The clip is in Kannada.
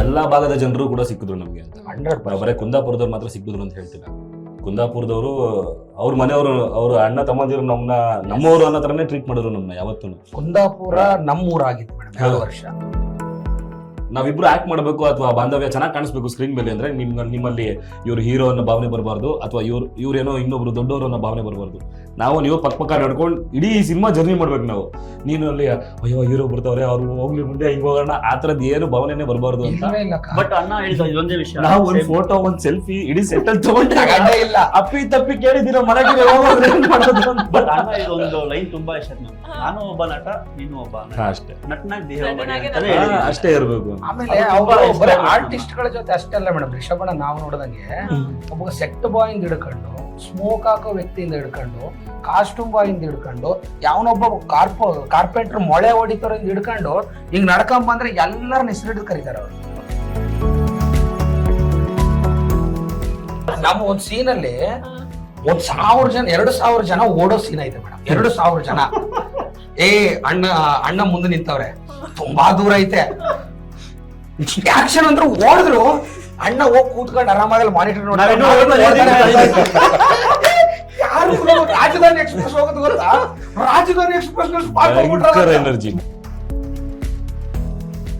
ಎಲ್ಲಾ ಭಾಗದ ಜನರು ಕೂಡ ಸಿಕ್ಕಿದ್ರು ನಮ್ಗೆ ಅಂತ. ಬರೀ ಕುಂದಾಪುರದವ್ರು ಮಾತ್ರ ಸಿಕ್ಕಿದ್ರು ಅಂತ ಹೇಳ್ತಿಲ್ಲ. ಕುಂದಾಪುರದವರು ಅವ್ರ ಮನೆಯವರು, ಅವ್ರ ಅಣ್ಣ ತಮ್ಮಂದಿರು ನಮ್ಮವರು ಅನ್ನೋ ತರನೇ ಟ್ರೀಟ್ ಮಾಡಿದ್ರು ನಮ್ಮನ್ನ ಯಾವತ್ತೂ. ಕುಂದಾಪುರ ನಮ್ಮೂರಾಗಿತ್ತು ಮೇಡಮ್ 2 ವರ್ಷ. ನಾವಿಬ್ರು ಆಕ್ಟ್ ಮಾಡಬೇಕು ಅಥವಾ ಬಾಂಧವ್ಯ ಚೆನ್ನಾಗಿ ಕಾಣಿಸ್ಬೇಕು ಸ್ಕ್ರೀನ್ ಮೇಲೆ ಅಂದ್ರೆ ನಿಮ್ಮಲ್ಲಿ ಇವ್ರು ಹೀರೋ ಅನ್ನೋ ಭಾವನೆ ಬರಬಾರ್ದು, ಅಥವಾ ಇವ್ರೇನೋ ಇನ್ನೊಬ್ರು ದೊಡ್ಡವರು ಅನ್ನೋ ಭಾವನೆ ಬರಬಾರ್ದು. ನೀವು ಪಕ್ಕ ನಡ್ಕೊಂಡು ಇಡೀ ಸಿನಿಮಾ ಜರ್ನಿ ಮಾಡ್ಬೇಕು ನಾವು. ನೀನು ಅಲ್ಲಿ ಅಯ್ಯೋ ಹೀರೋ ಬರ್ತಾವ್ರೆ, ಅವ್ರು ಹೋಗ್ಲಿ ಮುಂದೆ ಹಿಂಗ್ ಹೋಗೋಣ, ಆ ತರದ್ ಏನು ಭಾವನೆನೇ ಬರಬಾರ್ದು ಅಂತ. ಬಟ್ ಅಣ್ಣ ಹೇಳಿದ ಇದೊಂದೇ ವಿಷಯ, ನಾವು ಒಂದ್ ಫೋಟೋ ಒಂದ್ ಸೆಲ್ಫಿ ಇಡೀ ಸೆಟ್ ಅಲ್ಲಿ ತಗೊಂಡಾಗ ಇಲ್ಲ ಅಪ್ಪಿ ತಪ್ಪಿ ಕೇಳಿದಿರೋ ಮನೆಗೆ ಬಟ್ ಅಣ್ಣ ಇದೊಂದು ಲೈನ್ ತುಂಬಾ ಇಷ್ಟ ನಮ್ಗೆ. ನಾನು ಒಬ್ಬ ನಟ, ನೀನು ಒಬ್ಬ ಅಷ್ಟೇ ನಟನಾಗಿ ಅಷ್ಟೇ ಇರ್ಬೇಕು. ಆಮೇಲೆ ಅವರು ಬರೀ ಆರ್ಟಿಸ್ಟ್ ಗಳ ಜೊತೆ ಅಷ್ಟೇ ಅಲ್ಲ ಮೇಡಮ್, ರಿಷಭಣ್ಣ ನಾವು ನೋಡಿದಂಗೆ ಒಬ್ಬ ಸೆಟ್ ಬಾಯ್ ಇಂದ ಹಿಡ್ಕೊಂಡು, ಸ್ಮೋಕ್ ಹಾಕೋ ವ್ಯಕ್ತಿಯಿಂದ ಹಿಡ್ಕೊಂಡು, ಕಾಸ್ಟ್ಯೂಮ್ ಬಾಯ್ ಇಂದ ಹಿಡ್ಕೊಂಡು, ಯಾವನೊಬ್ಬ ಕಾರ್ಪೆಂಟರ್ ಮೊಳೆ ಹೊಡಿತಾರ ಹಿಡ್ಕೊಂಡು ಹಿಂಗ್ ನಡ್ಕೊಂಡ್ ಬಂದ್ರೆ ಎಲ್ಲರನ್ನ ಹೆಸರಿಟ್ಟು ಕರೀತಾರೆ ಅವ್ರು. ನಮ್ಮ ಒಂದ್ ಸೀನ್ ಅಲ್ಲಿ 1,000 ಜನ 2,000 ಜನ ಓಡೋ ಸೀನ್ ಐತೆ ಮೇಡಮ್. 2,000 ಜನ ಅಣ್ಣ ಮುಂದೆ ನಿಂತವ್ರೆ, ತುಂಬಾ ದೂರ ಐತೆ, ಆಕ್ಷನ್ ಅಂದ್ರೆ ಓಡಿದ್ರು, ಅಣ್ಣ ಹೋಗಿ ಕೂತ್ಕೊಂಡು ಆರಾಮಾಗಿ ಮಾನಿಟರ್ ನೋಡಿ. ಯಾರು ರಾಜಧಾನಿ ಎಕ್ಸ್ಪ್ರೆಸ್ ಹೋಗೋದು ಗೊತ್ತಾ? ರಾಜಧಾನಿ ಎಕ್ಸ್ಪ್ರೆಸ್ ಎನರ್ಜಿ